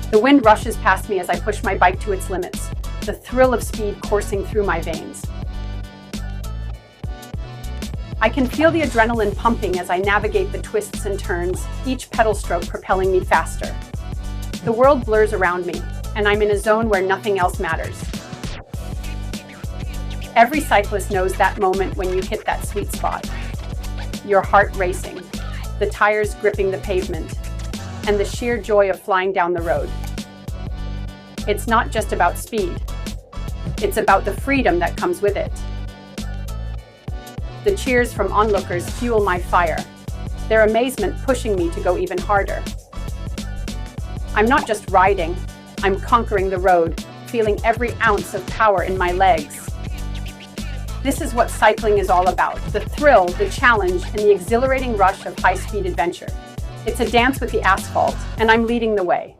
The wind rushes past me as I push my bike to its limits, the thrill of speed coursing through my veins. I can feel the adrenaline pumping as I navigate the twists and turns, each pedal stroke propelling me faster. The world blurs around me, and I'm in a zone where nothing else matters. Every cyclist knows that moment when you hit that sweet spot. Your heart racing, the tires gripping the pavement, and the sheer joy of flying down the road. It's not just about speed. It's about the freedom that comes with it. The cheers from onlookers fuel my fire, their amazement pushing me to go even harder. I'm not just riding, I'm conquering the road, feeling every ounce of power in my legs. This is what cycling is all about, the thrill, the challenge, and the exhilarating rush of high-speed adventure. It's a dance with the asphalt, and I'm leading the way.